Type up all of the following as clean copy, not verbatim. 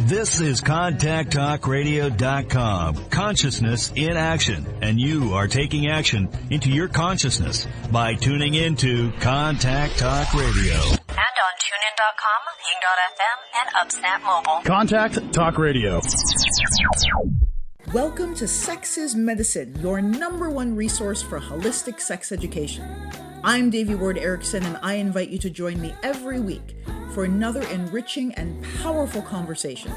This is ContactTalkRadio.com, consciousness in action, and you are taking action into your consciousness by tuning into Contact Talk Radio. And on TuneIn.com, Ying.fm, and UpSnap Mobile. Contact Talk Radio. Welcome to Sex is Medicine, your number one resource for holistic sex education. I'm Devi Ward Erickson, and I invite you to join me every week for another enriching and powerful conversation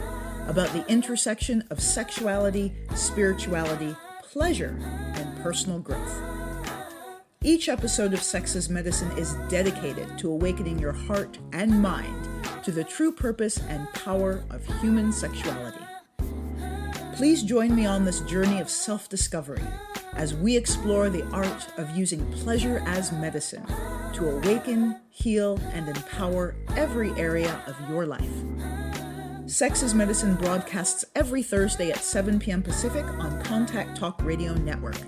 about the intersection of sexuality, spirituality, pleasure, and personal growth. Each episode of Sex is Medicine is dedicated to awakening your heart and mind to the true purpose and power of human sexuality. Please join me on this journey of self-discovery as we explore the art of using pleasure as medicine to awaken, heal, and empower every area of your life. Sex is Medicine broadcasts every Thursday at 7 p.m. Pacific on Contact Talk Radio Network.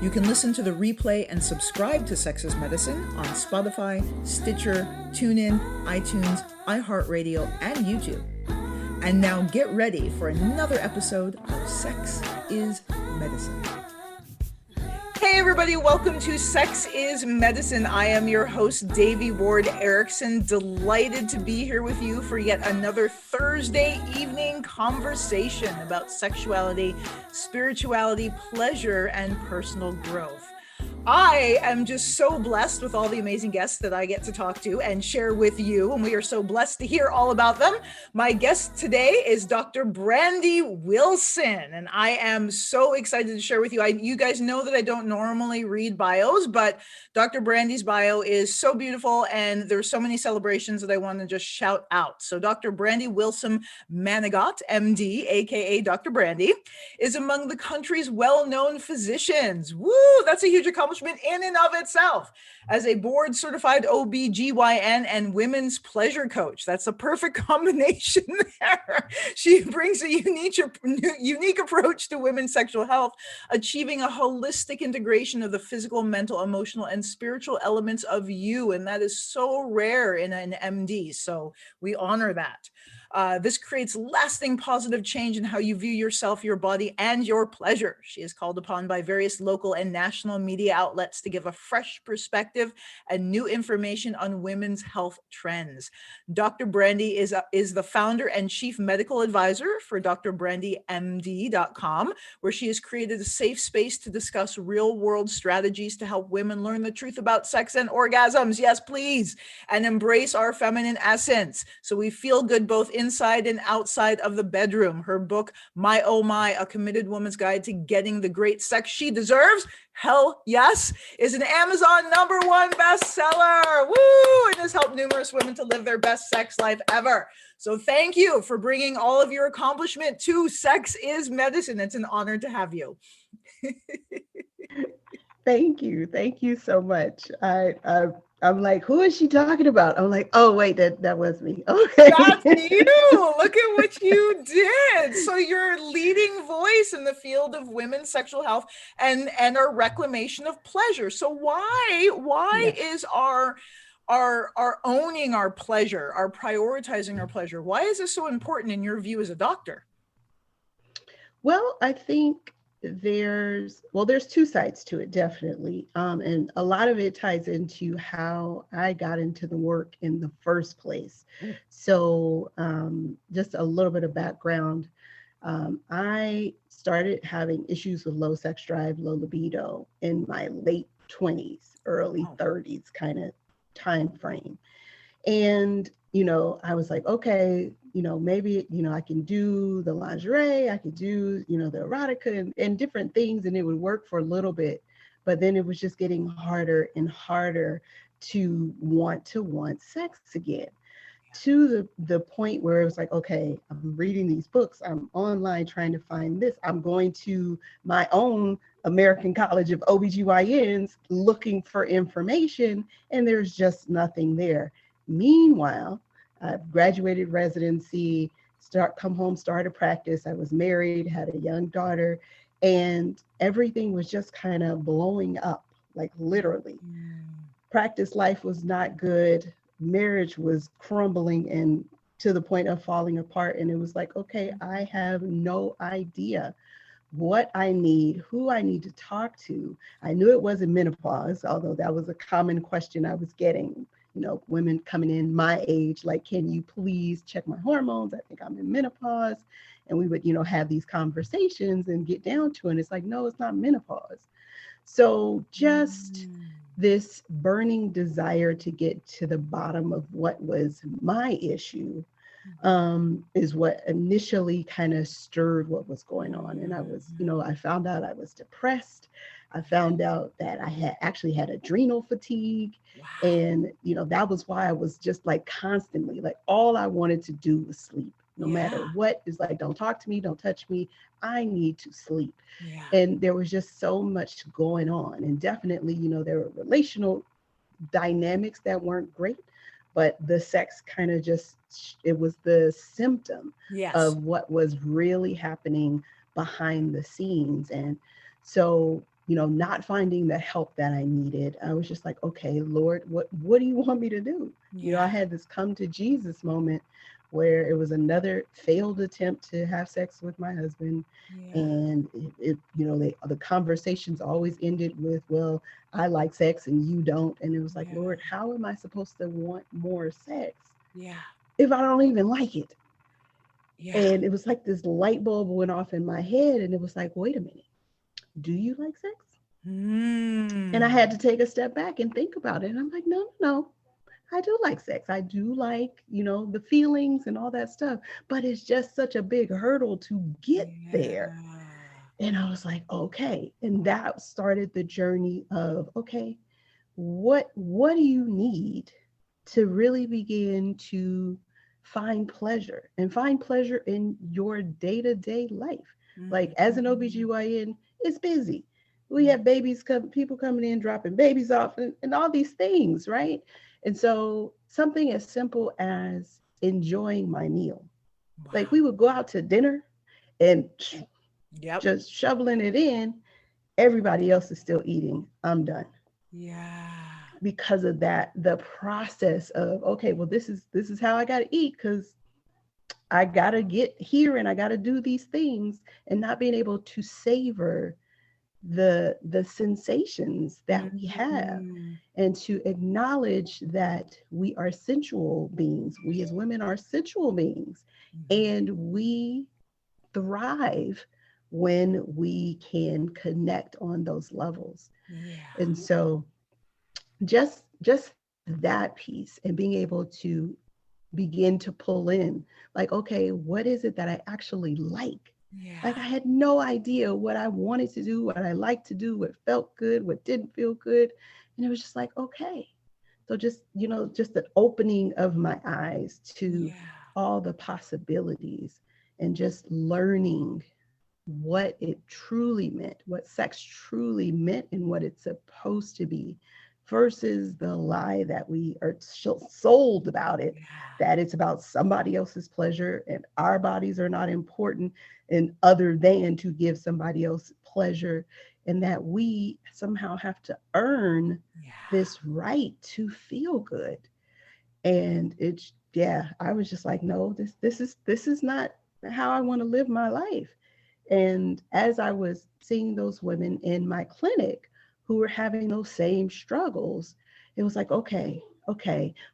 You can listen to the replay and subscribe to Sex is Medicine on Spotify, Stitcher, TuneIn, iTunes, iHeartRadio, and YouTube. And now get ready for another episode of Sex is Medicine. Hey everybody, welcome to Sex is Medicine. I am your host, Devi Ward Erickson. Delighted to be here with you for yet another Thursday evening conversation about sexuality, spirituality, pleasure, and personal growth. I am just so blessed with all the amazing guests that I get to talk to and share with you, and we are so blessed to hear all about them. My guest today is Dr. Brandye Wilson, and I am so excited to share with you. You guys know that I don't normally read bios, but Dr. Brandye's bio is so beautiful, and there's so many celebrations that I want to just shout out. So Dr. Brandye Wilson Manigat, MD, aka Dr. Brandye, is among the country's well-known physicians. Woo, that's a huge accomplishment in and of itself. As a board certified OB/GYN and women's pleasure coach. That's a perfect combination there. She brings a unique approach to women's sexual health, achieving a holistic integration of the physical, mental, emotional, and spiritual elements of you. And that is so rare in an MD. So we honor that. This creates lasting positive change in how you view yourself, your body, and your pleasure. She is called upon by various local and national media outlets to give a fresh perspective and new information on women's health trends. Dr. Brandye is the founder and chief medical advisor for drbrandymd.com, where she has created a safe space to discuss real-world strategies to help women learn the truth about sex and orgasms. Yes, please, and embrace our feminine essence so we feel good both inside and outside of the bedroom. Her book, My Oh My, A Committed Woman's Guide to Getting the Great Sex She Deserves, hell yes, is an Amazon #1 bestseller. Woo! And has helped numerous women to live their best sex life ever. So thank you for bringing all of your accomplishment to Sex is Medicine. It's an honor to have you. Thank you. Thank you so much. I'm like, who is she talking about? I'm like, oh, wait, that was me. Okay. That's you. Look at what you did. So you're a leading voice in the field of women's sexual health and our reclamation of pleasure. So why is our owning our pleasure, our prioritizing our pleasure, why is this so important in your view as a doctor? Well, I think there's two sides to it, definitely. And a lot of it ties into how I got into the work in the first place. So just a little bit of background. I started having issues with low sex drive, low libido in my late 20s, early 30s kind of time frame. And, I was like, okay, maybe, I can do the lingerie, I could do, the erotica and different things, and it would work for a little bit. But then it was just getting harder and harder to want sex again, to the point where it was like, okay, I'm reading these books, I'm online trying to find this, I'm going to my own American College of OBGYNs looking for information, and there's just nothing there. Meanwhile, I've graduated residency, come home, started practice. I was married, had a young daughter, and everything was just kind of blowing up, like literally. Practice life was not good. Marriage was crumbling and to the point of falling apart. And it was like, okay, I have no idea what I need, who I need to talk to. I knew it wasn't menopause, although that was a common question I was getting. Women coming in my age, like, can you please check my hormones? I think I'm in menopause. And we would, have these conversations and get down to it. And it's like, no, it's not menopause. So just this burning desire to get to the bottom of what was my issue is what initially kind of stirred what was going on. And I was, I found out I was depressed. I found out that I had actually had adrenal fatigue. Wow. And, that was why I was just like constantly, like all I wanted to do was sleep. No matter what, is like, don't talk to me, don't touch me. I need to sleep. Yeah. And there was just so much going on. And definitely, there were relational dynamics that weren't great, but the sex kind of just, it was the symptom of what was really happening behind the scenes. And so, not finding the help that I needed, I was just like, okay, Lord, what do you want me to do? I had this come to Jesus moment where it was another failed attempt to have sex with my husband. And the conversations always ended with, well, I like sex and you don't. And it was like, Lord, how am I supposed to want more sex if I don't even like it? And it was like this light bulb went off in my head, and it was like, wait a minute, do you like sex? And I had to take a step back and think about it. And I'm like, no, I do like sex. I do like, the feelings and all that stuff, but it's just such a big hurdle to get there. And I was like, okay. And that started the journey of, okay, what do you need to really begin to find pleasure in your day-to-day life? Like, as an OBGYN, it's busy. We have babies people coming in, dropping babies off and all these things, right? And so something as simple as enjoying my meal. Wow. Like, we would go out to dinner and just shoveling it in. Everybody else is still eating. I'm done. Because of that, the process of, okay, well, this is how I got to eat, because I got to get here and I got to do these things, and not being able to savor the sensations that we have, and to acknowledge that we are sensual beings. We as women are sensual beings, and we thrive when we can connect on those levels. And so just that piece, and being able to begin to pull in, like, okay, what is it that I actually like? Like, I had no idea what I wanted to do, what I liked to do, what felt good, what didn't feel good. And it was just like, okay. So just, just the opening of my eyes to all the possibilities, and just learning what it truly meant, what sex truly meant, and what it's supposed to be, versus the lie that we are sold about it, that it's about somebody else's pleasure and our bodies are not important and other than to give somebody else pleasure, and that we somehow have to earn this right to feel good. And it's, I was just like, no, this is not how I want to live my life. And as I was seeing those women in my clinic who were having those same struggles, it was like, okay,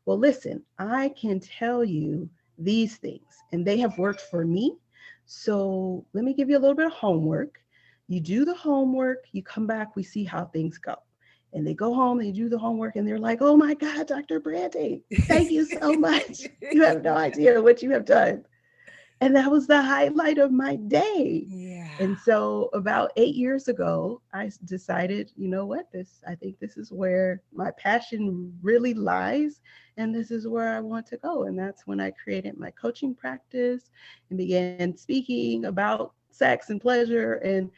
well, listen, I can tell you these things, and they have worked for me. So let me give you a little bit of homework. You do the homework, you come back, we see how things go. And they go home, they do the homework, and they're like, oh my God, Dr. Brandye, thank you so much. You have no idea what you have done. And that was the highlight of my day. And so about 8 years ago, I decided, you know what, I think this is where my passion really lies, and this is where I want to go. And that's when I created my coaching practice and began speaking about sex and pleasure, and,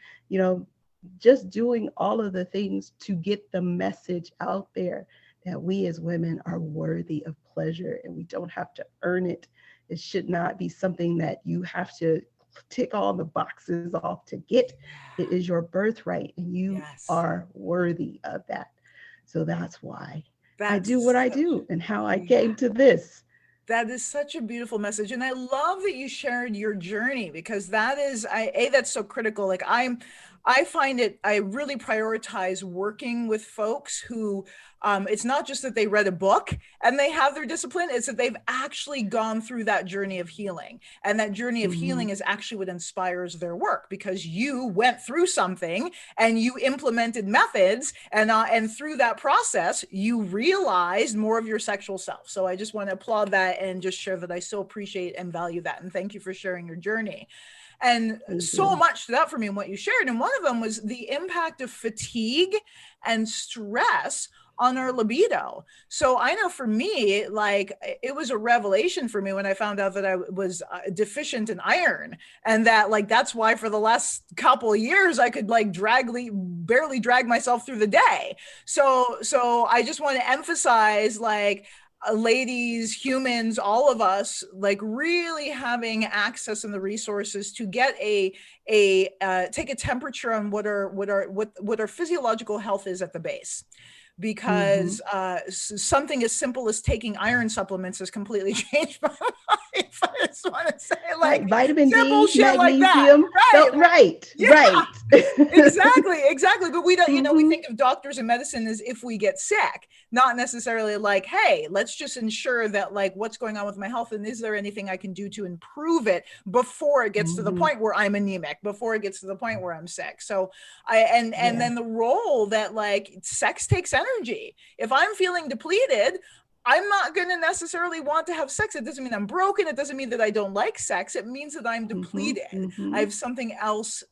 just doing all of the things to get the message out there that we as women are worthy of pleasure, and we don't have to earn it. It should not be something that you have to tick all the boxes off to get. It is your birthright, and you are worthy of that. So that's why I do what I do, and how I came to this. That is such a beautiful message. And I love that you shared your journey, because that is, that's so critical. Like I find it, I really prioritize working with folks who, it's not just that they read a book and they have their discipline, it's that they've actually gone through that journey of healing. And that journey of healing is actually what inspires their work, because you went through something and you implemented methods, and through that process, you realized more of your sexual self. So I just want to applaud that and just share that I so appreciate and value that. And thank you for sharing your journey. And so much to that for me and what you shared. And one of them was the impact of fatigue and stress on our libido. So I know for me, like, it was a revelation for me when I found out that I was deficient in iron, and that, like, that's why for the last couple of years I could, like, barely drag myself through the day. So I just want to emphasize, like, ladies, humans, all of us, like, really having access and the resources to get take a temperature on what our physiological health is at the base. Because something as simple as taking iron supplements has completely changed my life. I just want to say, like, vitamin D, magnesium, like that. Right. Exactly. But we don't, we think of doctors and medicine as if we get sick, not necessarily like, hey, let's just ensure that, like, what's going on with my health, and is there anything I can do to improve it before it gets to the point where I'm anemic, before it gets to the point where I'm sick. So then the role that, like, sex takes energy. If I'm feeling depleted, I'm not going to necessarily want to have sex. It doesn't mean I'm broken. It doesn't mean that I don't like sex. It means that I'm depleted. I have something else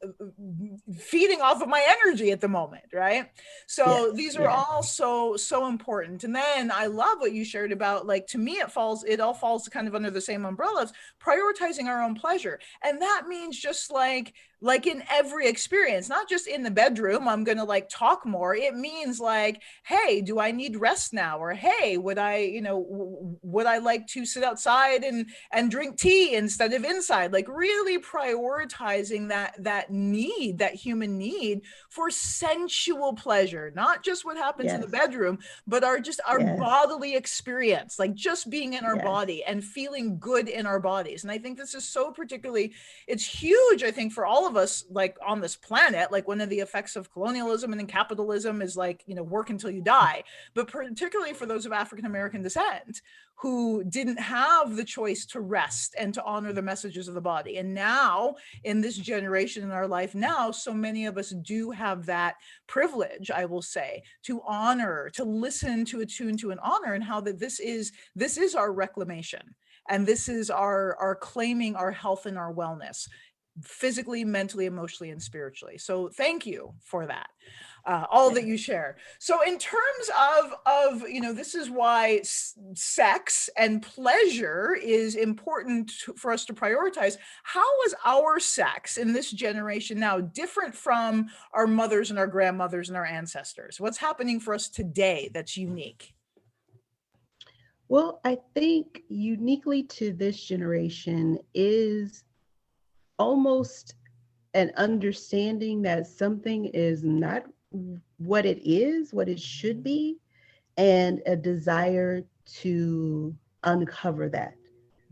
feeding off of my energy at the moment, right? So these are all so important. And then I love what you shared about, like, to me, it all falls kind of under the same umbrella of prioritizing our own pleasure. And that means just like in every experience, not just in the bedroom, I'm going to, like, talk more. It means, like, hey, do I need rest now? Or, hey, would I like to sit outside and drink tea instead of inside? Like, really prioritizing that need, that human need for sensual pleasure, not just what happens in the bedroom, but our bodily experience, like just being in our body and feeling good in our bodies. And I think this is so it's huge, I think, for all of us, like, on this planet. Like, one of the effects of colonialism and then capitalism is, like, work until you die. But particularly for those of African American descent who didn't have the choice to rest and to honor the messages of the body. And now, in this generation in our life now, so many of us do have that privilege, I will say, to honor, to listen, to attune to, and honor, and how that this is our reclamation. And this is our claiming our health and our wellness, physically, mentally, emotionally, and spiritually. So thank you for that, all that you share. So in terms of this is why sex and pleasure is important for us to prioritize. How is our sex in this generation now different from our mothers and our grandmothers and our ancestors? What's happening for us today that's unique? Well, I think uniquely to this generation is almost an understanding that something is not what it is, what it should be, and a desire to uncover that.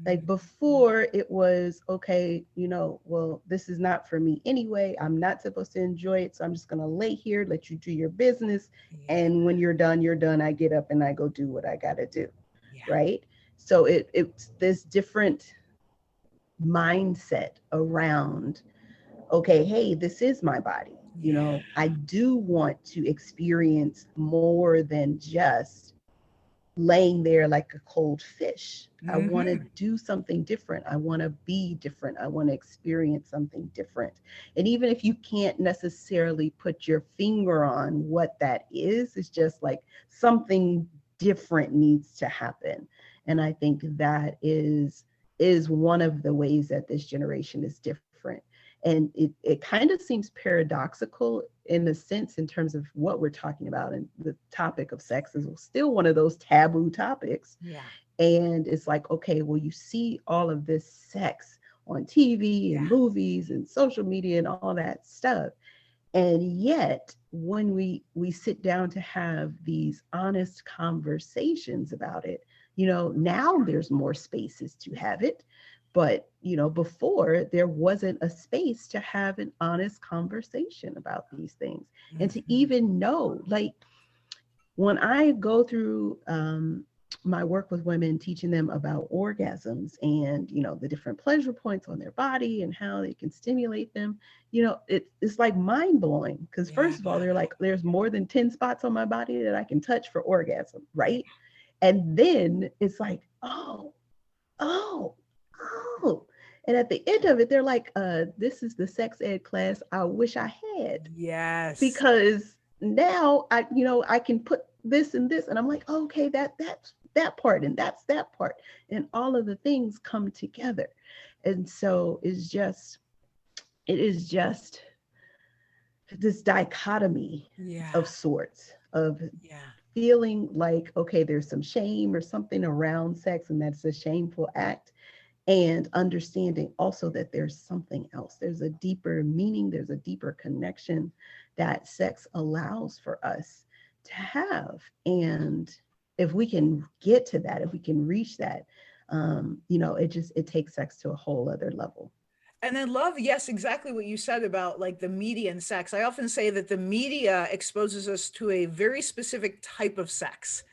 Like, before, it was, okay, well, this is not for me anyway. I'm not supposed to enjoy it. So I'm just going to lay here, let you do your business. And when you're done, you're done. I get up and I go do what I got to do. Right. So it's this different mindset around, okay, hey, this is my body. I do want to experience more than just laying there like a cold fish. I want to do something different. I want to be different. I want to experience something different. And even if you can't necessarily put your finger on what that is, it's just like something different needs to happen. And I think that is one of the ways that this generation is different. And it kind of seems paradoxical in a sense, in terms of what we're talking about. And the topic of sex is still one of those taboo topics. And it's like, okay, well, you see all of this sex on TV and movies and social media and all that stuff. And yet, when we sit down to have these honest conversations about it, Now there's more spaces to have it. But, before there wasn't a space to have an honest conversation about these things and to even know, like, when I go through my work with women, teaching them about orgasms and, the different pleasure points on their body and how they can stimulate them, it's like mind blowing. Because first of all, they're like, there's more than 10 spots on my body that I can touch for orgasm, right? And then it's like, oh. And at the end of it, they're like, this is the sex ed class I wish I had. Yes. Because now I can put this and this, and I'm like, oh, okay, that's that part, and that's that part. And all of the things come together. And so it is just this dichotomy of sorts of feeling like, okay, there's some shame or something around sex, and that's a shameful act. And understanding also that there's something else. There's a deeper meaning, there's a deeper connection that sex allows for us to have. And if we can get to that, if we can reach that, it takes sex to a whole other level. And I love, yes, exactly what you said about like the media and sex. I often say that the media exposes us to a very specific type of sex.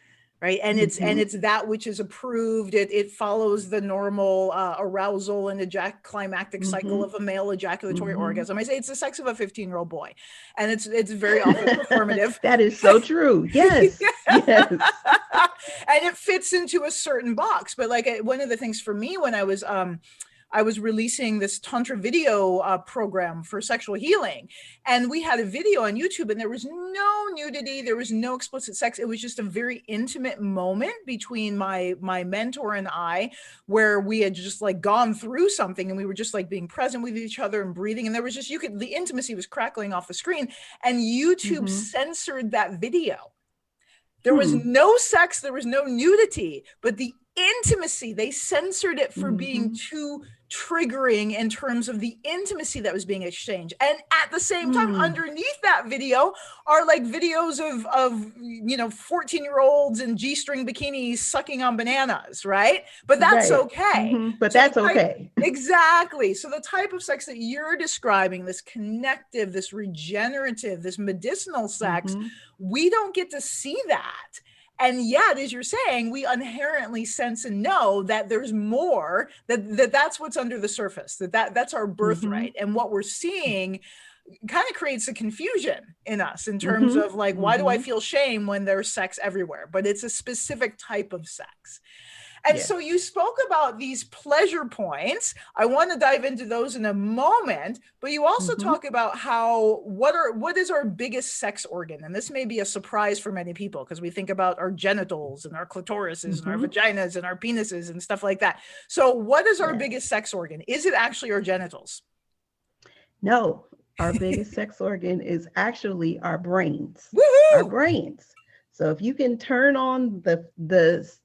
Right. And it's that which is approved. It follows the normal arousal and climactic cycle of a male ejaculatory orgasm. I say it's the sex of a 15-year-old boy. And it's very often performative. That is so true. Yes. Yes. And it fits into a certain box. But like one of the things for me when I was releasing this Tantra video program for sexual healing. And we had a video on YouTube and there was no nudity. There was no explicit sex. It was just a very intimate moment between my mentor and I, where we had just like gone through something and we were just like being present with each other and breathing. And there was just, the intimacy was crackling off the screen, and YouTube censored that video. There was no sex, there was no nudity, but the intimacy, they censored it for being too triggering in terms of the intimacy that was being exchanged. And at the same time, underneath that video are like videos of 14-year-olds in G-string bikinis sucking on bananas, right? But that's okay. But that's okay. Exactly. So the type of sex that you're describing, this connective, this regenerative, this medicinal sex, we don't get to see that. And yet, as you're saying, we inherently sense and know that there's more, that's what's under the surface, that's our birthright. And what we're seeing kind of creates a confusion in us in terms of like, why do I feel shame when there's sex everywhere? But it's a specific type of sex. And so you spoke about these pleasure points. I want to dive into those in a moment, but you also talk about what is our biggest sex organ? And this may be a surprise for many people because we think about our genitals and our clitorises and our vaginas and our penises and stuff like that. So what is our biggest sex organ? Is it actually our genitals? No, our biggest sex organ is actually our brains. Woo-hoo! Our brains. So if you can turn on the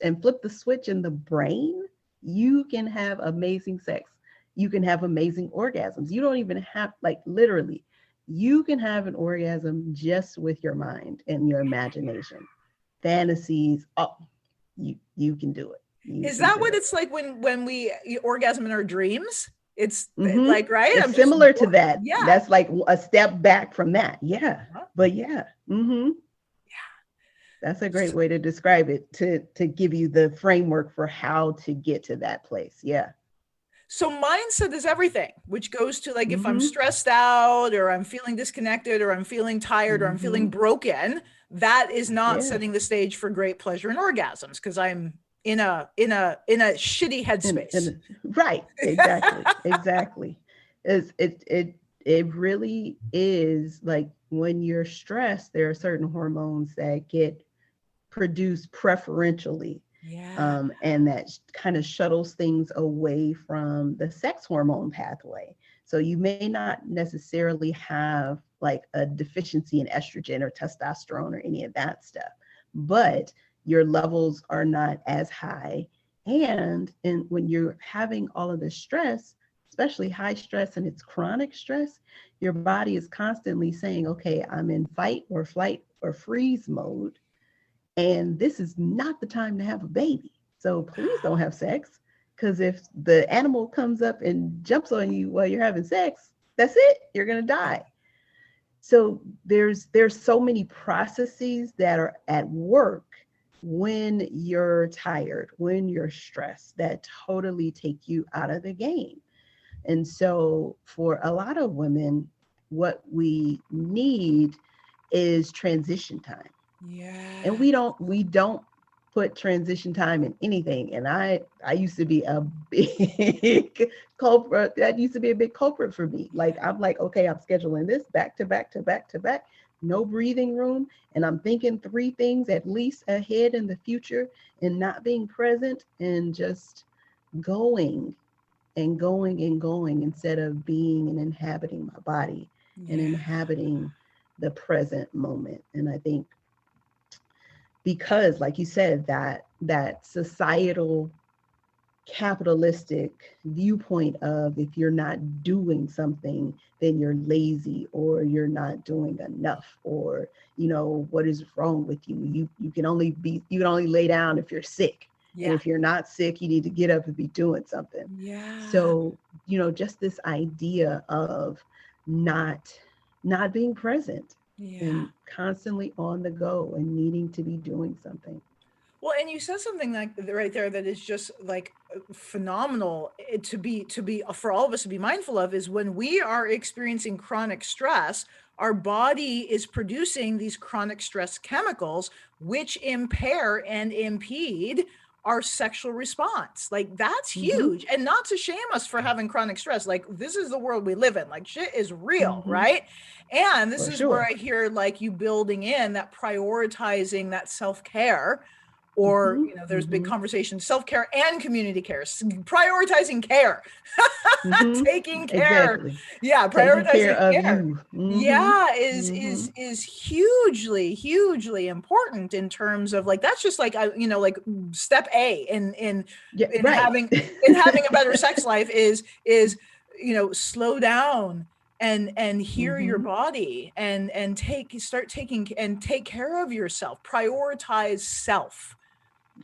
and flip the switch in the brain, you can have amazing sex. You can have amazing orgasms. You don't even have, like, literally, you can have an orgasm just with your mind and your imagination. Fantasies, you can do it. Is that what it's like when we orgasm in our dreams? It's like, right? It's similar to that. Yeah. That's like a step back from that. Yeah. But yeah. That's a great way to describe it, to give you the framework for how to get to that place. Yeah. So mindset is everything, which goes to like, if I'm stressed out or I'm feeling disconnected or I'm feeling tired or I'm feeling broken, that is not setting the stage for great pleasure and orgasms because I'm in a shitty headspace. Right. Exactly. It really is like when you're stressed, there are certain hormones that get produced preferentially. And that kind of shuttles things away from the sex hormone pathway. So you may not necessarily have like a deficiency in estrogen or testosterone or any of that stuff, but your levels are not as high. And when you're having all of this stress, especially high stress and it's chronic stress, your body is constantly saying, okay, I'm in fight or flight or freeze mode. And this is not the time to have a baby. So please don't have sex. Because if the animal comes up and jumps on you while you're having sex, that's it. You're going to die. So there's so many processes that are at work when you're tired, when you're stressed, that totally take you out of the game. And so for a lot of women, what we need is transition time. Yeah. And we don't put transition time in anything. And I used to be a big culprit. That used to be a big culprit for me. Like I'm like, okay, I'm scheduling this back to back to back to back, no breathing room. And I'm thinking 3 things at least ahead in the future, and not being present and just going and going and going, instead of being and inhabiting my body and inhabiting the present moment. And I think because, like you said, that societal capitalistic viewpoint of, if you're not doing something, then you're lazy, or you're not doing enough, or what is wrong with you. You can only lay down if you're sick. And if you're not sick, you need to get up and be doing something. So just this idea of not being present, and constantly on the go and needing to be doing something. Well, and you said something like right there that is just like phenomenal to be for all of us to be mindful of, is when we are experiencing chronic stress, our body is producing these chronic stress chemicals, which impair and impede our sexual response. Like that's huge. And not to shame us for having chronic stress. Like this is the world we live in. Like shit is real, right? And this is where I hear like you building in that, prioritizing that self-care, or there's big conversation, self-care and community care, prioritizing care, taking care. Exactly. Prioritizing care of care. you. Is hugely important in terms of like, that's just like like step A in having a better sex life is slow down and hear your body and take care of yourself, prioritize self.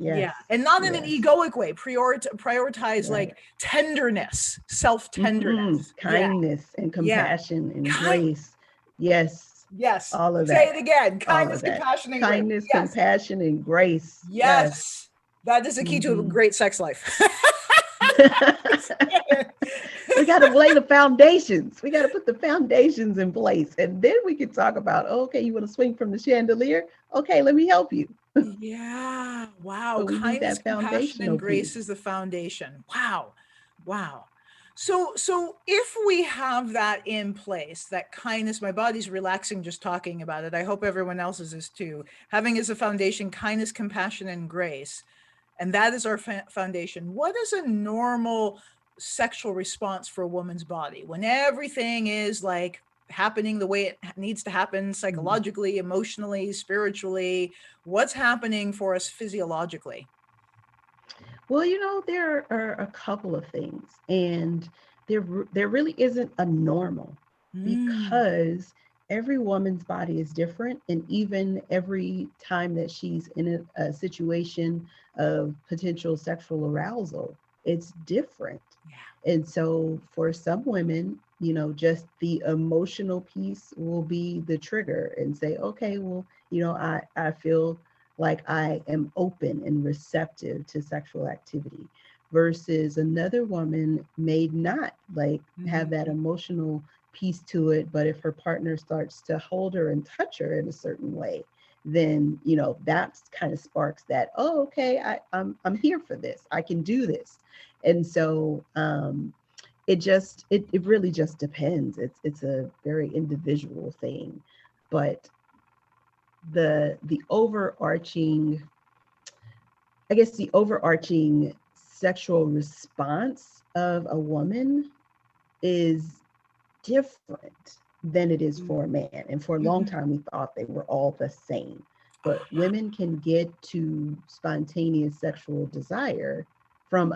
And not in an egoic way. Prioritize like tenderness, self-tenderness, kindness and compassion and grace. Yes. All of that. Say it again. Kindness, compassion, and grace. Kindness, compassion, and grace. Yes. That is the key to a great sex life. We got to lay the foundations. We got to put the foundations in place. And then we can talk about, okay, you want to swing from the chandelier? Okay, let me help you. Wow. Kindness, compassion, and grace is the foundation. Wow. So if we have that in place, that kindness, my body's relaxing just talking about it. I hope everyone else's is too. Having as a foundation, kindness, compassion, and grace. And that is our foundation. What is a normal sexual response for a woman's body when everything is like happening the way it needs to happen, psychologically, emotionally, spiritually? What's happening for us physiologically? Well, there are a couple of things, and there really isn't a normal, because every woman's body is different. And even every time that she's in a situation of potential sexual arousal, it's different. And so for some women, just the emotional piece will be the trigger and say, okay, well, I feel like I am open and receptive to sexual activity, versus another woman may not have that emotional piece to it. But if her partner starts to hold her and touch her in a certain way, then, that kind of sparks that, oh, okay, I'm here for this. I can do this. And so it really just depends. It's a very individual thing. But the overarching sexual response of a woman is different than it is for a man. And for a long time, we thought they were all the same. But women can get to spontaneous sexual desire from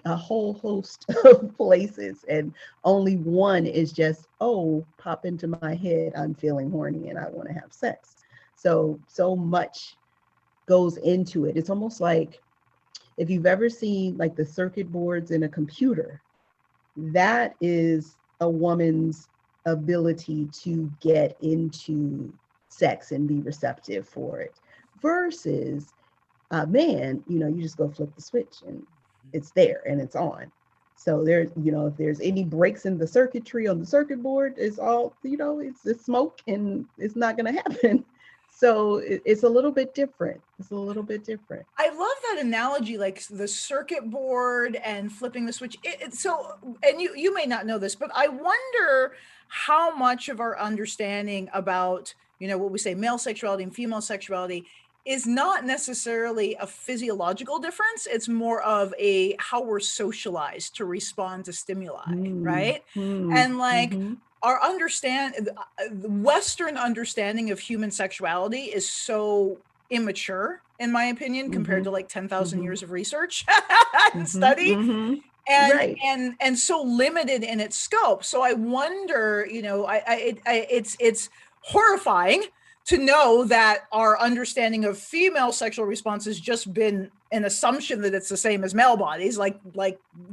a whole host of places, and only one is just, oh, pop into my head, I'm feeling horny and I want to have sex. So much goes into it. It's almost like if you've ever seen like the circuit boards in a computer, that is a woman's ability to get into sex and be receptive for it, versus a man, you just go flip the switch and it's there and it's on. So there's, if there's any breaks in the circuitry on the circuit board, it's all, it's smoke and it's not going to happen. So it's a little bit different. I love that analogy, like the circuit board and flipping the switch. And you may not know this, but I wonder how much of our understanding about, what we say male sexuality and female sexuality is not necessarily a physiological difference. It's more of how we're socialized to respond to stimuli, right? And like our Western understanding of human sexuality is so immature, in my opinion, compared to like 10,000 years of research and study. And so limited in its scope. So I wonder, it's horrifying to know that our understanding of female sexual response has just been an assumption that it's the same as male bodies, like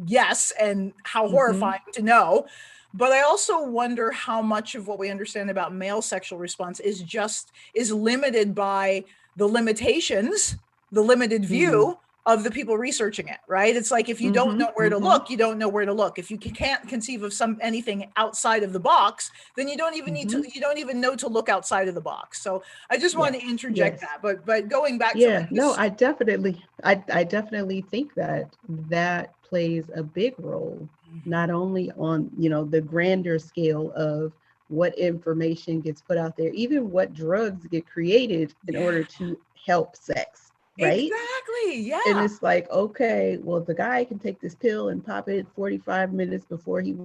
yes, and how horrifying to know. But I also wonder how much of what we understand about male sexual response is limited by the limitations, the limited view of the people researching it, right? It's like, if you don't know where to look, you don't know where to look. If you can't conceive of anything outside of the box, then you don't even you don't even know to look outside of the box. So I just want to interject that, but going back to I definitely think that plays a big role, not only on, the grander scale of what information gets put out there, even what drugs get created in order to help sex. Right? Exactly. Yeah. And it's like, okay, well, the guy can take this pill and pop it 45 minutes before he.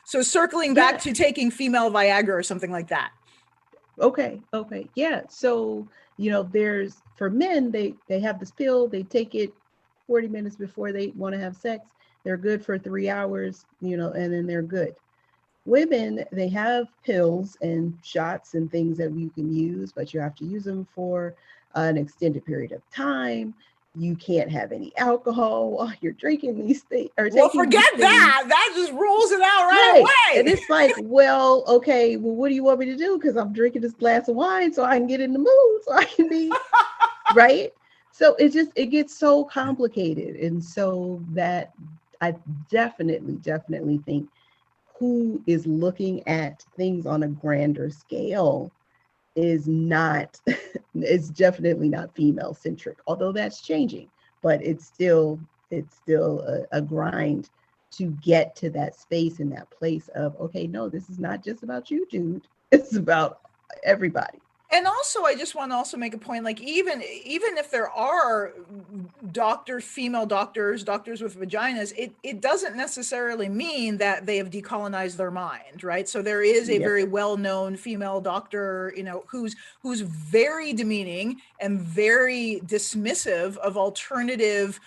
So circling back to taking female Viagra or something like that. Okay. Yeah. So, there's, for men, they have this pill, they take it 40 minutes before they want to have sex. They're good for 3 hours, and then they're good. Women, they have pills and shots and things that you can use, but you have to use them for an extended period of time. You can't have any alcohol while you're drinking these things. Well, forget that. That just rules it out right away. And it's like, well, okay, well, what do you want me to do? Because I'm drinking this glass of wine so I can get in the mood, so I can be right. So it gets so complicated. And so that I definitely think who is looking at things on a grander scale is definitely not female centric, although that's changing, but it's still a grind to get to that space and that place of, okay, no, this is not just about you, dude. It's about everybody. And also, I just want to also make a point, like even if there are female doctors with vaginas, it doesn't necessarily mean that they have decolonized their mind, right? So there is a very well-known female doctor, who's very demeaning and very dismissive of alternative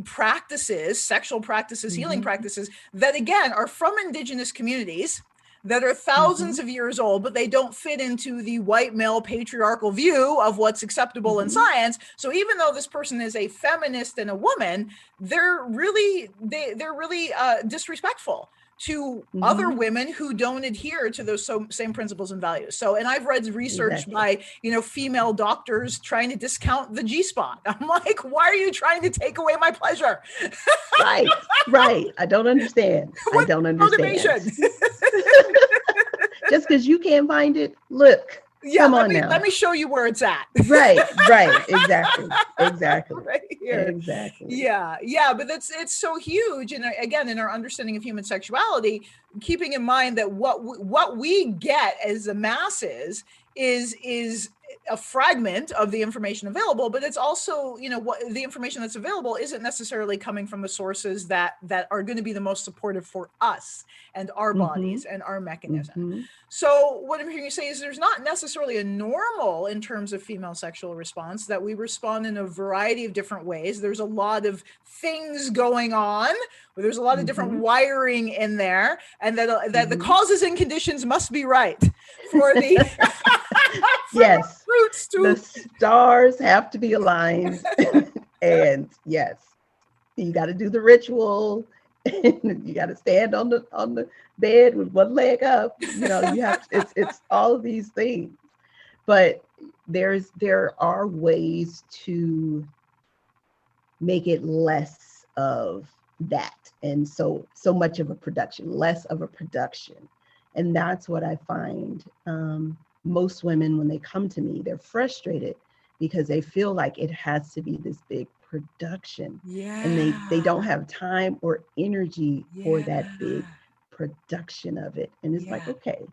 practices, sexual practices, healing practices that, again, are from indigenous communities that are thousands of years old, but they don't fit into the white male patriarchal view of what's acceptable in science. So even though this person is a feminist and a woman, they're really disrespectful to other women who don't adhere to those same principles and values. So, and I've read research by, female doctors trying to discount the G-spot. I'm like, why are you trying to take away my pleasure? Right. I don't understand. Motivation? Just because you can't find it, look. Yeah, let me show you where it's at. Right. Exactly. Right here. Exactly. Yeah, but it's so huge. And again, in our understanding of human sexuality, keeping in mind that what we get as the masses is a fragment of the information available, but it's also, what the information that's available isn't necessarily coming from the sources that are going to be the most supportive for us and our bodies and our mechanism. So what I'm hearing you say is there's not necessarily a normal in terms of female sexual response, that we respond in a variety of different ways. There's a lot of things going on, but there's a lot of different wiring in there, and that the causes and conditions must be right for the yes, the stars have to be aligned. And yes, you got to do the ritual. And you got to stand on the bed with one leg up. You have it's all of these things. But there are ways to make it less of that, and so much of a production, less of a production. And that's what I find. Most women, when they come to me, they're frustrated because they feel like it has to be this big production. Yeah. And they don't have time or energy for that big production of it. And it's like, okay,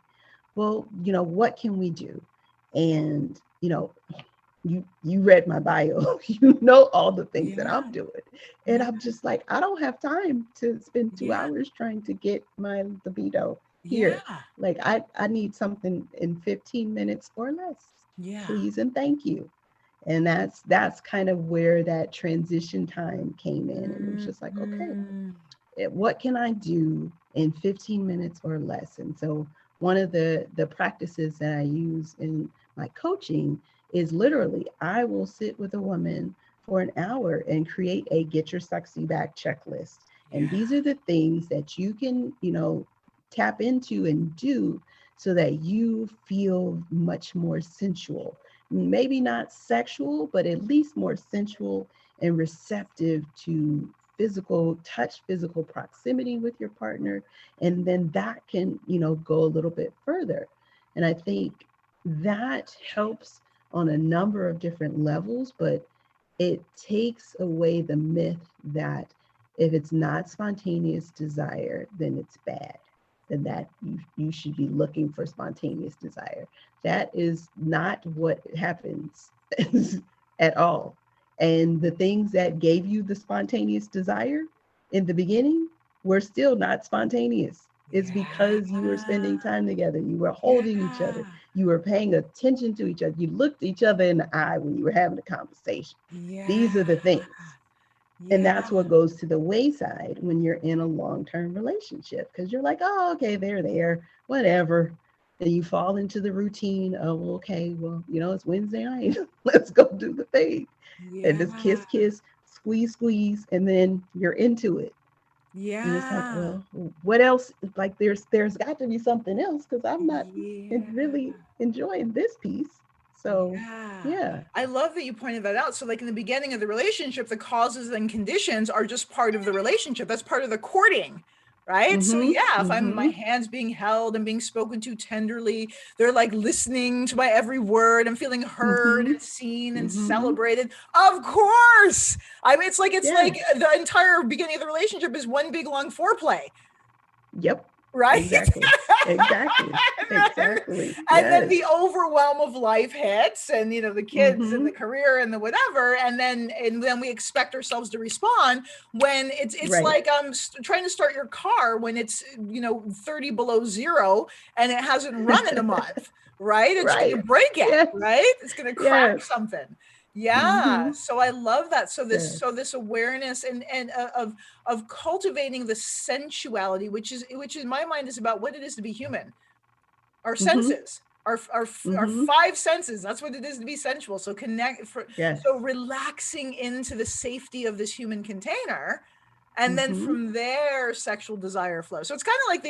well, what can we do? And you read my bio, all the things that I'm doing. And I'm just like, I don't have time to spend 2 hours trying to get my libido here. Like I need something in 15 minutes or less. Please and thank you. And that's kind of where that transition time came in. And it was just like, okay, what can I do in 15 minutes or less? And so one of the practices that I use in my coaching is literally, I will sit with a woman for an hour and create a get your sexy back checklist. And these are the things that you can, tap into and do so that you feel much more sensual. Maybe not sexual, but at least more sensual and receptive to physical touch, physical proximity with your partner. And then that can, go a little bit further. And I think that helps on a number of different levels, but it takes away the myth that if it's not spontaneous desire, then it's bad, and that you should be looking for spontaneous desire. That is not what happens at all. And the things that gave you the spontaneous desire in the beginning were still not spontaneous. It's because you were spending time together. You were holding each other. You were paying attention to each other. You looked each other in the eye when you were having a conversation. These are the things. And that's what goes to the wayside when you're in a long-term relationship, because you're like, oh, okay, they're there, whatever. And you fall into the routine of, okay, well, it's Wednesday night. Let's go do the thing. And just kiss, squeeze, and then you're into it. And it's like, well, what else? Like there's got to be something else, because I'm not really enjoying this piece. So I love that you pointed that out. So like in the beginning of the relationship, the causes and conditions are just part of the relationship. That's part of the courting, right? So if I'm my hands being held and being spoken to tenderly, they're like listening to my every word. I'm feeling heard and seen and celebrated. Of course. I mean, it's like the entire beginning of the relationship is one big long foreplay. Yep. Right? Exactly. And then the overwhelm of life hits, and the kids and the career and the whatever, and then we expect ourselves to respond when it's like trying to start your car when it's 30 below zero and it hasn't run in a month, right? It's gonna break it, right? It's gonna crack something. So I love that. So this awareness and of cultivating the sensuality, which in my mind is about what it is to be human. Our senses, our 5 senses. That's what it is to be sensual. So so relaxing into the safety of this human container, and then from there, sexual desire flows. So it's kind of like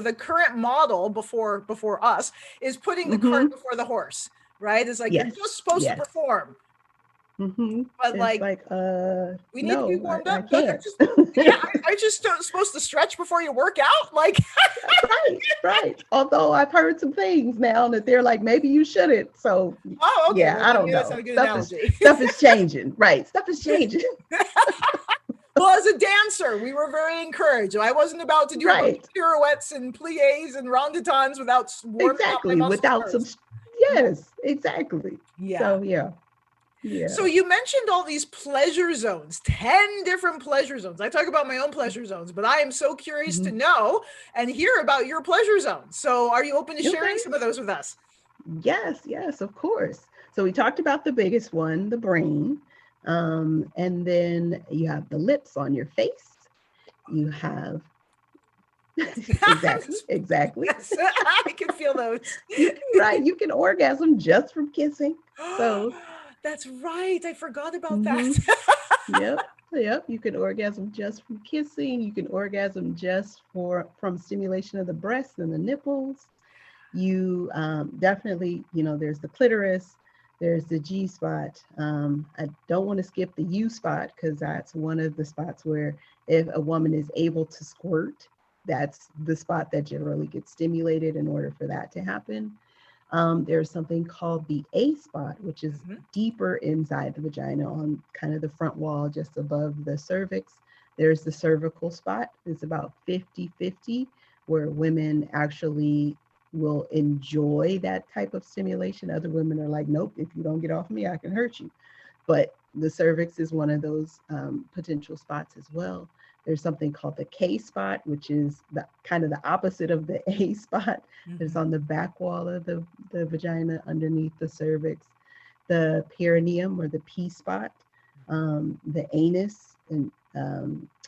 the current model before us is putting the cart before the horse. Right? It's like you're just supposed to perform. But we need to be warmed up. I can't. I just supposed to stretch before you work out. Like right. Although I've heard some things now that they're like, maybe you shouldn't. So okay. I don't know. Stuff is changing. Right. Stuff is changing. Well, as a dancer, we were very encouraged. I wasn't about to do pirouettes and plies and rondetons without warming up my muscles without first. Yes, exactly. So So you mentioned all these pleasure zones, 10 different pleasure zones. I talk about my own pleasure zones, but I am so curious to know and hear about your pleasure zones. So are you open to sharing some of those with us? Yes, of course. So we talked about the biggest one, the brain. And then you have the lips on your face. You have exactly. Yes, I can feel those. Right. You can orgasm just from kissing. So That's right. I forgot about Hmm. that. Yep. Yep. You can orgasm just from kissing. You can orgasm just from stimulation of the breasts and the nipples. You definitely, there's the clitoris, there's the G spot. I don't want to skip the U spot because that's one of the spots where if a woman is able to squirt, that's the spot that generally gets stimulated in order for that to happen. There's something called the A spot, which is deeper inside the vagina on kind of the front wall, just above the cervix. There's the cervical spot. It's about 50-50, where women actually will enjoy that type of stimulation. Other women are like, nope, if you don't get off me, I can hurt you. But the cervix is one of those potential spots as well. There's something called the K spot, which is the kind of the opposite of the A spot. It's on the back wall of the vagina underneath the cervix. The perineum, or the P spot, the anus, and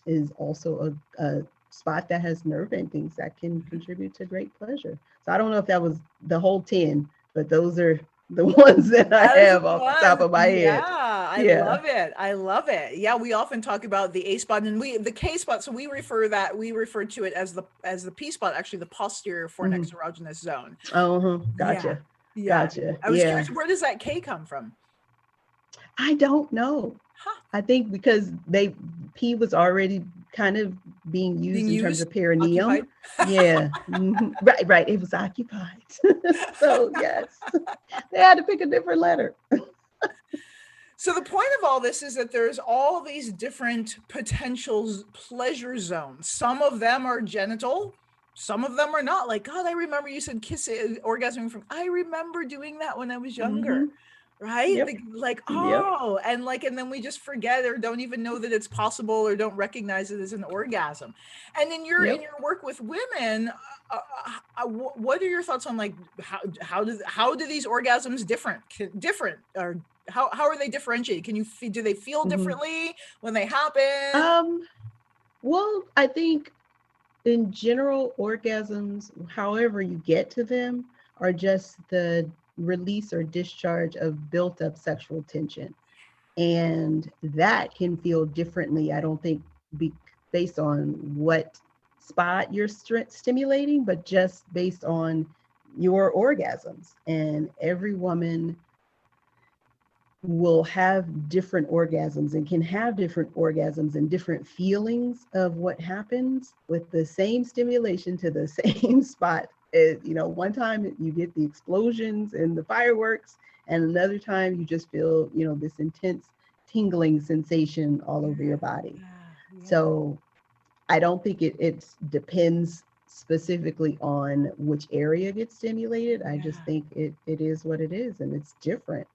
is also a spot that has nerve endings that can contribute to great pleasure. So I don't know if that was the whole 10, but those are the ones that I have off the top of my head. I Yeah. love it. I love it. Yeah, we often talk about the A spot and the K spot. So we refer to it as the P spot, actually the posterior fornix erogenous zone. Oh, gotcha. Yeah. Gotcha. I was Yeah. curious, where does that K come from? I don't know. Huh. I think because P was already kind of being used in terms of perineum. Occupied? Yeah. Right. It was occupied. So yes, they had to pick a different letter. So the point of all this is that there's all these different potential pleasure zones. Some of them are genital, some of them are not. Like, God, I remember you said orgasming from. I remember doing that when I was younger. Right? Yep. And then we just forget or don't even know that it's possible or don't recognize it as an orgasm. And in your work with women, what are your thoughts on, like, how do these orgasms different or how are they differentiated? Do they feel differently when they happen? Well, I think in general, orgasms, however you get to them, are just the release or discharge of built up sexual tension. And that can feel differently, I don't think, based on what spot you're stimulating, but just based on your orgasms. And every woman will have different orgasms and can have different orgasms and different feelings of what happens with the same stimulation to the same spot. One time you get the explosions and the fireworks, and another time you just feel, this intense tingling sensation all over your body. So I don't think it depends specifically on which area gets stimulated. I just think it is what it is, and it's different.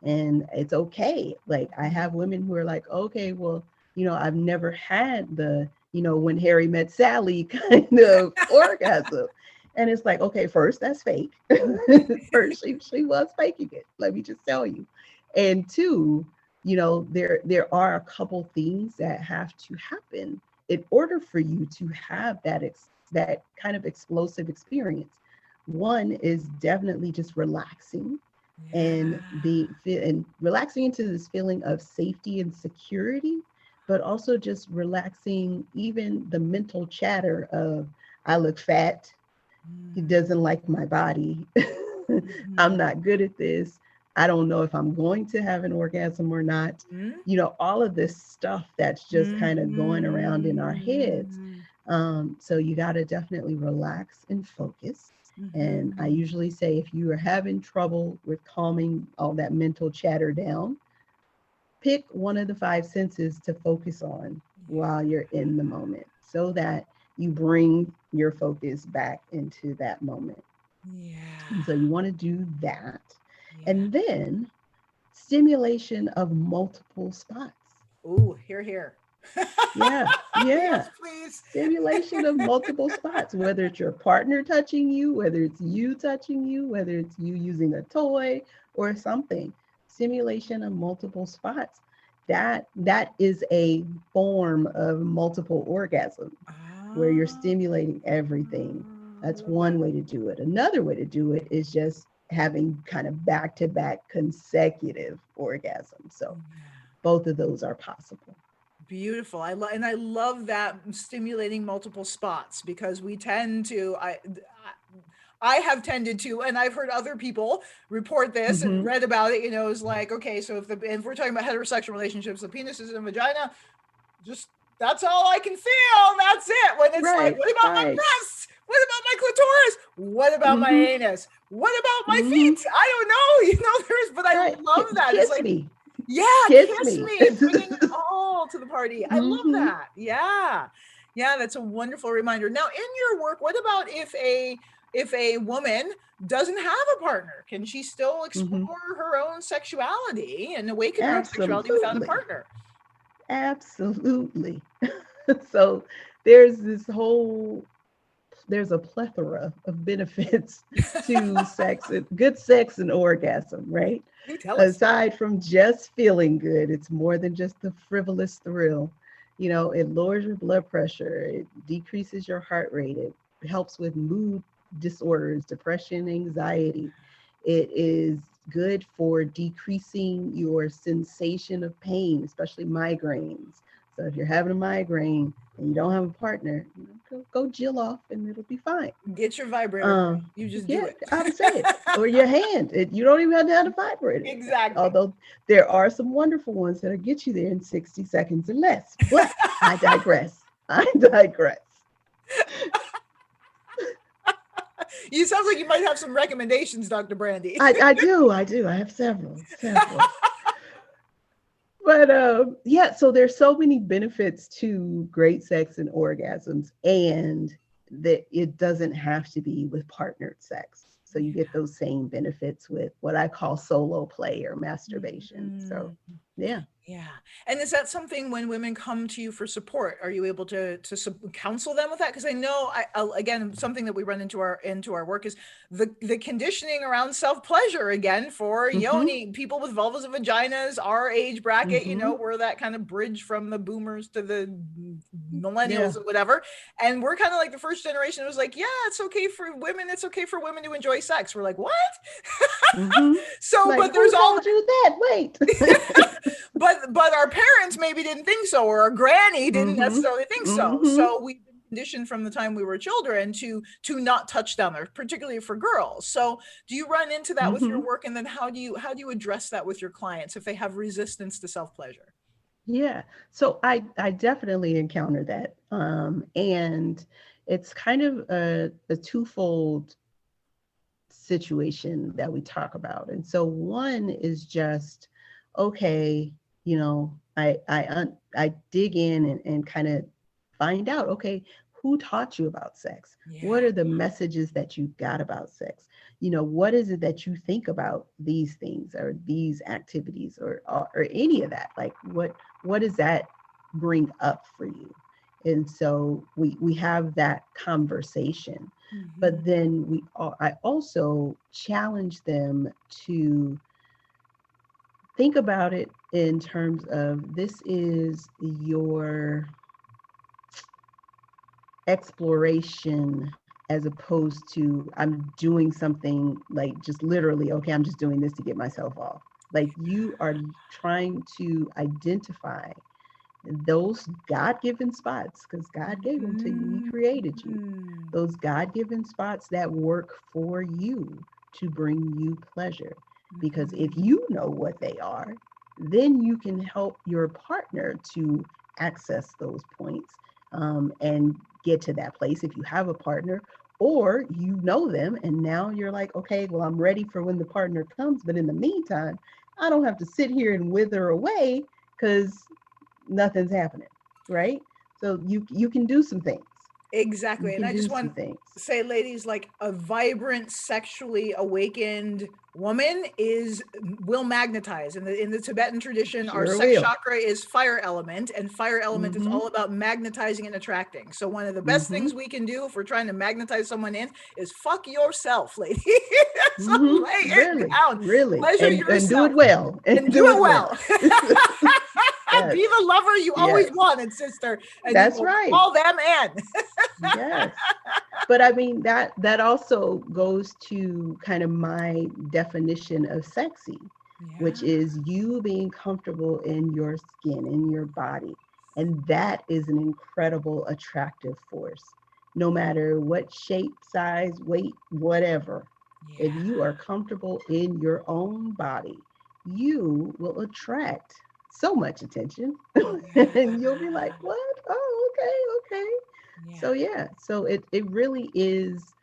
And it's okay. Like, I have women who are like, okay, well, I've never had the, when Harry met Sally kind of orgasm. And it's like, okay, first, that's fake. First, she was faking it. Let me just tell you. And two, there are a couple things that have to happen in order for you to have that kind of explosive experience. One is definitely just relaxing. And relaxing into this feeling of safety and security, but also just relaxing even the mental chatter of, I look fat, he doesn't like my body, I'm not good at this, I don't know if I'm going to have an orgasm or not. All of this stuff that's just kind of going around in our heads. So you got to definitely relax and focus. And I usually say, if you are having trouble with calming all that mental chatter down, pick one of the 5 senses to focus on while you're in the moment, so that you bring your focus back into that moment. And so you want to do that. And then stimulation of multiple spots. Ooh, here. Yeah. Yes, please. Stimulation of multiple spots, whether it's your partner touching you, whether it's you touching you, whether it's you using a toy or something. Stimulation of multiple spots. That is a form of multiple orgasm, where you're stimulating everything. That's one way to do it. Another way to do it is just having kind of back-to-back consecutive orgasms. So both of those are possible. Beautiful. I love that, stimulating multiple spots, because we tend to, I have tended to, and I've heard other people report this and read about it, it's like, okay, so if we're talking about heterosexual relationships, the penis is in the vagina, just, that's all I can feel. That's it. When it's like, what about my breasts? What about my clitoris? What about my anus? What about my feet? I don't know, but I love that. Kiss it's like, me. Yeah, kiss me. Bringing it all to the party. I love that. Yeah. That's a wonderful reminder. Now, in your work, what about if a woman doesn't have a partner? Can she still explore her own sexuality and awaken her own sexuality without a partner? Absolutely. So there's a plethora of benefits to sex, good sex and orgasm, right? Aside from just feeling good, it's more than just the frivolous thrill. It lowers your blood pressure, it decreases your heart rate, it helps with mood disorders, depression, anxiety. It is good for decreasing your sensation of pain, especially migraines. So if you're having a migraine and you don't have a partner, go Jill off and it'll be fine. Get your vibrator. You just do it. I would say it. Or your hand. You don't even have to have a vibrator. Exactly. Although there are some wonderful ones that'll get you there in 60 seconds or less. But I digress. You sound like you might have some recommendations, Dr. Brandye. I do. I have several. But so there's so many benefits to great sex and orgasms, and that it doesn't have to be with partnered sex. So you get those same benefits with what I call solo play or masturbation. So yeah. And is that something, when women come to you for support, are you able to counsel them with that? Because I know, again, something that we run into our work is the conditioning around self-pleasure, again, for yoni people with vulvas and vaginas, our age bracket, we're that kind of bridge from the boomers to the millennials and whatever. And we're kind of like the first generation that was like, it's okay for women. It's okay for women to enjoy sex. We're like, what? So, like, but there's all do that. Wait. But our parents maybe didn't think so, or our granny didn't necessarily think so. So we've been conditioned from the time we were children to not touch them, or particularly for girls. So do you run into that with your work? And then how do you address that with your clients if they have resistance to self-pleasure? Yeah, so I definitely encounter that. And it's kind of a twofold situation that we talk about. And so one is just, okay, I dig in and kind of find out, okay, who taught you about sex? What are the messages that you got about sex? What is it that you think about these things or these activities or any of that? Like, what does that bring up for you? And so we have that conversation, but then I also challenge them to think about it in terms of, this is your exploration, as opposed to I'm doing something like just literally, okay, I'm just doing this to get myself off. Like, you are trying to identify those God-given spots, because God gave them to you, He created you. Those God-given spots that work for you to bring you pleasure. Because if you know what they are, then you can help your partner to access those points and get to that place if you have a partner, or you know them and now you're like, okay, well, I'm ready for when the partner comes, but in the meantime, I don't have to sit here and wither away because nothing's happening, right? So you can do some things. Exactly. And I just want to say, ladies, like, a vibrant, sexually awakened woman will magnetize. In the Tibetan tradition, our sex chakra is fire element, and fire element is all about magnetizing and attracting. So one of the best things we can do if we're trying to magnetize someone in is fuck yourself, lady. So lay it down. Really. Pleasure yourself. And do it well. And do it well. Yes. Be the lover you always Yes. wanted, sister. And That's you will right. call them in. Yes. But I mean, that also goes to kind of my definition of sexy, which is you being comfortable in your skin, in your body. And that is an incredible attractive force, no matter what shape, size, weight, whatever. If you are comfortable in your own body, you will attract so much attention. And you'll be like, what? Oh, okay, okay. So yeah, so it really is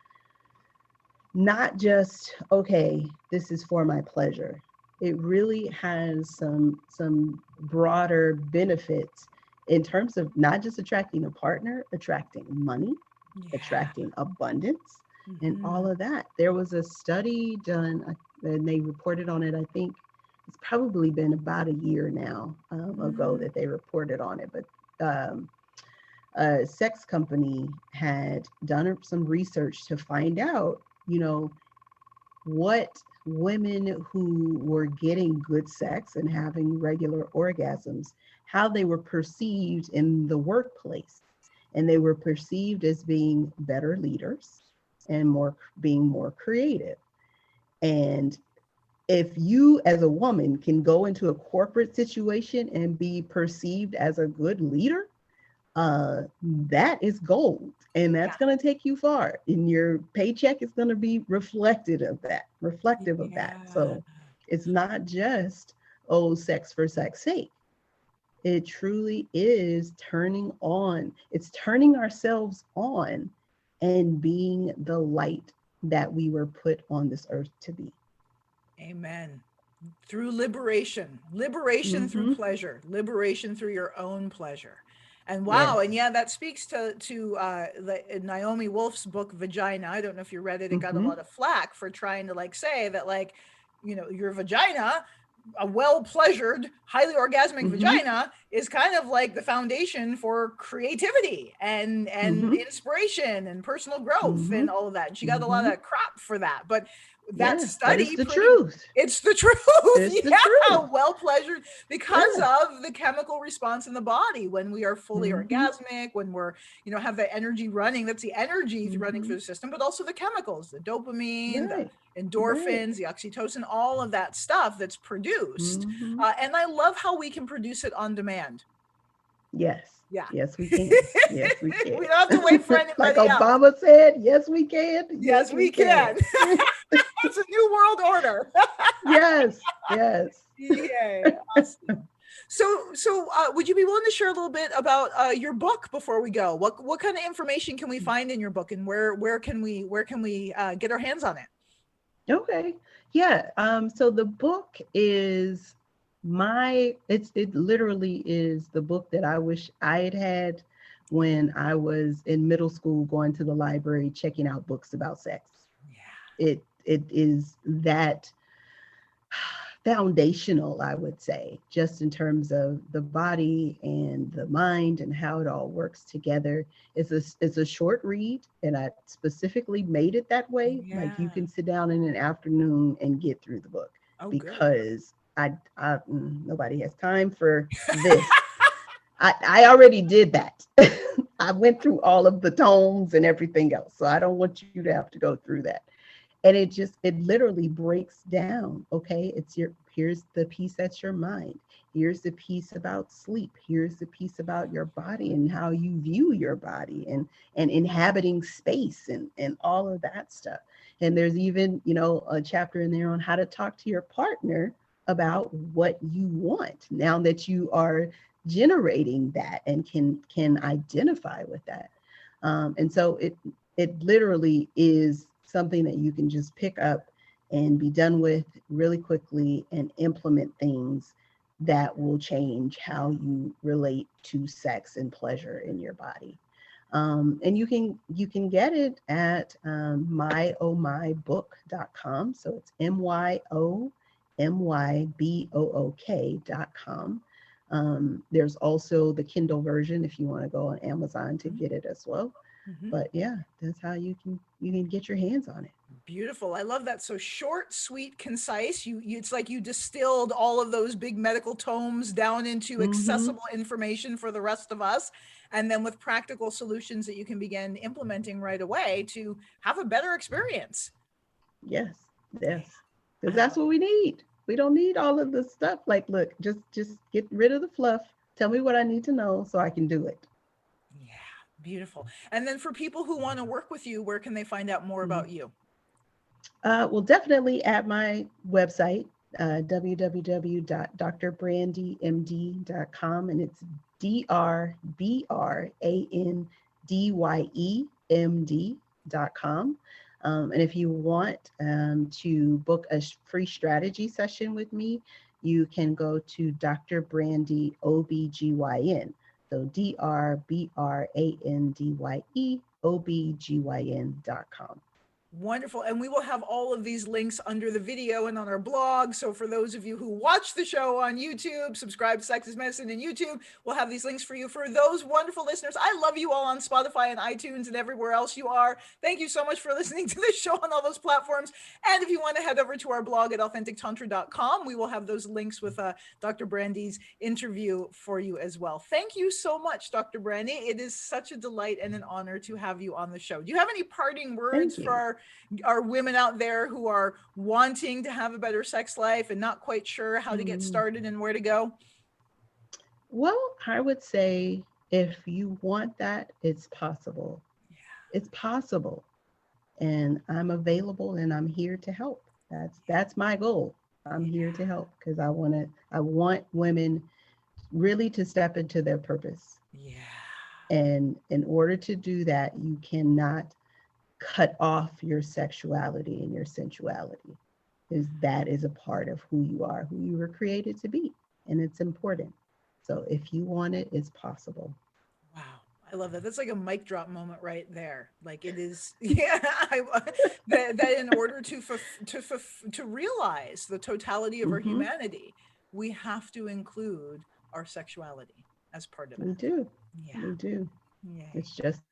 not just, okay, this is for my pleasure. It really has some broader benefits in terms of not just attracting a partner, attracting money, attracting abundance, and all of that. There was a study done, and they reported on it. I think it's probably been about a year now ago that they reported on it. But a sex company had done some research to find out, what women who were getting good sex and having regular orgasms, how they were perceived in the workplace. And they were perceived as being better leaders and being more creative. And if you as a woman can go into a corporate situation and be perceived as a good leader, that is gold, and that's going to take you far, and your paycheck is going to be reflective of that. So it's not just, sex for sex sake. It truly is it's turning ourselves on and being the light that we were put on this earth to be. Amen. Through liberation through pleasure, liberation through your own pleasure. And wow, and that speaks to Naomi Wolf's book Vagina. I don't know if you read it. It got a lot of flack for trying to say that your vagina, a well-pleasured, highly orgasmic vagina, is kind of like the foundation for creativity and inspiration and personal growth and all of that. And she got a lot of crap for that, but that study, but it's the truth. It's the truth. It's the truth. Well pleasured because of the chemical response in the body when we are fully orgasmic, when we're, have the energy running. That's the energy running through the system, but also the chemicals, the dopamine, the endorphins, the oxytocin, all of that stuff that's produced. And I love how we can produce it on demand. Yes. Yeah. Yes, we can. Yes, we can. We don't have to wait for anybody like else. Obama said, yes, we can. Yes, we can. It's a new world order. Yes. Yes. Yay. Awesome. So would you be willing to share a little bit about your book before we go? What kind of information can we find in your book, and where can we get our hands on it? Okay. Yeah. So the book is it literally is the book that I wish I had when I was in middle school, going to the library, checking out books about sex. Yeah. It is that foundational, I would say, just in terms of the body and the mind and how it all works together. It's a short read, and I specifically made it that way. Yeah. Like you can sit down in an afternoon and get through the book because I nobody has time for this. I already did that. I went through all of the tomes and everything else, so I don't want you to have to go through that. And it literally breaks down. Okay, here's the piece that's your mind. Here's the piece about sleep. Here's the piece about your body and how you view your body and inhabiting space and all of that stuff. And there's even, a chapter in there on how to talk to your partner about what you want now that you are generating that and can identify with that. And so it literally is something that you can just pick up and be done with really quickly and implement things that will change how you relate to sex and pleasure in your body. And you can get it at mybook.com. So it's mybook.com. There's also the Kindle version if you want to go on Amazon to get it as well. But yeah, that's how you can get your hands on it. Beautiful. I love that. So short, sweet, concise. It's like you distilled all of those big medical tomes down into accessible information for the rest of us. And then with practical solutions that you can begin implementing right away to have a better experience. Yes. Because that's what we need. We don't need all of the stuff. Like, look, just get rid of the fluff. Tell me what I need to know so I can do it. Yeah, beautiful. And then for people who want to work with you, where can they find out more about you? Well, definitely at my website, www.drbrandymd.com, and it's DRBRANDYEMD.com. And if you want to book a free strategy session with me, you can go to Dr. Brandye OBGYN. So DRBRANDYE OBGYN.com. Wonderful. And we will have all of these links under the video and on our blog. So for those of you who watch the show on YouTube, subscribe to Sex is Medicine in YouTube, we'll have these links for you. For those wonderful listeners, I love you all on Spotify and iTunes and everywhere else you are. Thank you so much for listening to this show on all those platforms. And if you want to head over to our blog at authentictantra.com, we will have those links with Dr. Brandye's interview for you as well. Thank you so much, Dr. Brandye. It is such a delight and an honor to have you on the show. Do you have any parting words for our women out there who are wanting to have a better sex life and not quite sure how to get started and where to go? Well, I would say if you want that, it's possible. Yeah. It's possible. And I'm available and I'm here to help. That's my goal. I'm here to help because I want women really to step into their purpose. Yeah. And in order to do that, you cannot cut off your sexuality and your sensuality, because that is a part of who you are, who you were created to be, and it's important. So if you want it, it's possible. Wow, I love that. That's like a mic drop moment right there. Like it is, yeah. That in order to realize the totality of our humanity, we have to include our sexuality as part of it. We do. Yeah, we do. Yeah. It's just.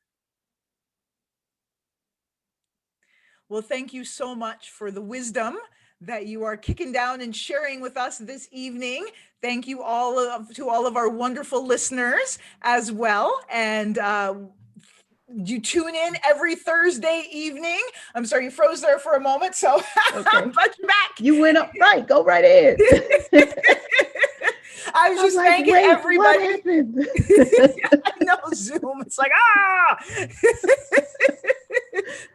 Well, thank you so much for the wisdom that you are kicking down and sharing with us this evening. Thank you to all of our wonderful listeners as well. And you tune in every Thursday evening. I'm sorry, you froze there for a moment. So okay. But back. You went up right. Go right in. I was just thanking everybody. What happened? I know, Zoom. It's like,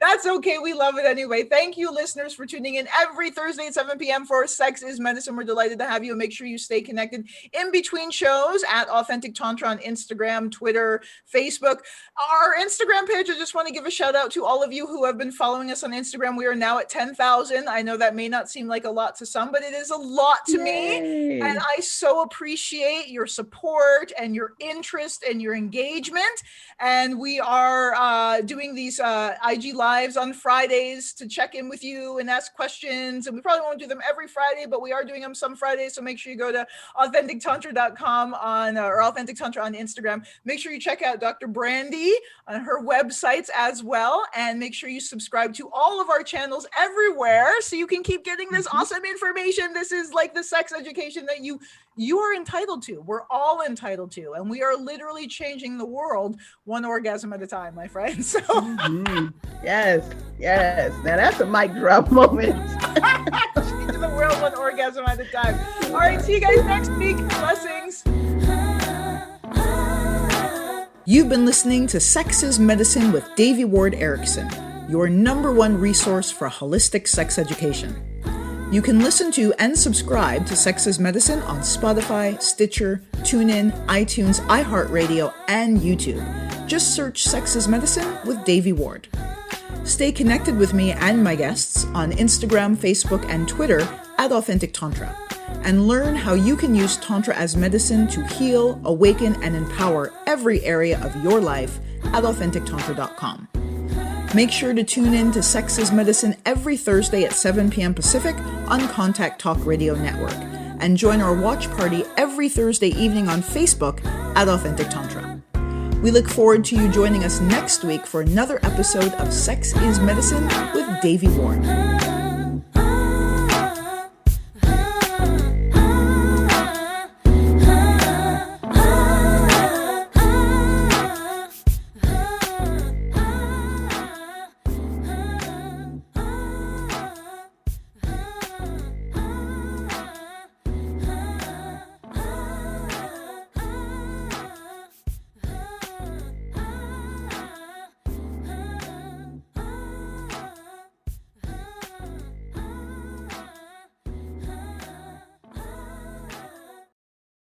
That's okay. We love it anyway. Thank you, listeners, for tuning in every Thursday at 7 p.m. for Sex is Medicine. We're delighted to have you. And make sure you stay connected in between shows at Authentic Tantra on Instagram, Twitter, Facebook. Our Instagram page, I just want to give a shout out to all of you who have been following us on Instagram. We are now at 10,000. I know that may not seem like a lot to some, but it is a lot to me. And I so appreciate your support and your interest and your engagement. And we are doing these IG lives on Fridays to check in with you and ask questions. And we probably won't do them every Friday, but we are doing them some Fridays. So make sure you go to authentictantra.com or Authentic Tantra on Instagram. Make sure you check out Dr. Brandye on her websites as well. And make sure you subscribe to all of our channels everywhere so you can keep getting this awesome information. This is like the sex education that you are entitled to. We're all entitled to. And we are literally changing the world one orgasm at a time, my friends. So Yes. Now that's a mic drop moment. Changing the world one orgasm at a time. All right, see you guys next week. Blessings. You've been listening to Sex is Medicine with Devi Ward Erickson, your #1 resource for holistic sex education. You can listen to and subscribe to Sex is Medicine on Spotify, Stitcher, TuneIn, iTunes, iHeartRadio, and YouTube. Just search Sex is Medicine with Devi Ward. Stay connected with me and my guests on Instagram, Facebook, and Twitter at Authentic Tantra, and learn how you can use Tantra as medicine to heal, awaken, and empower every area of your life at authentictantra.com. Make sure to tune in to Sex is Medicine every Thursday at 7 p.m. Pacific on Contact Talk Radio Network, and join our watch party every Thursday evening on Facebook at Authentic Tantra. We look forward to you joining us next week for another episode of Sex is Medicine with Devi Ward.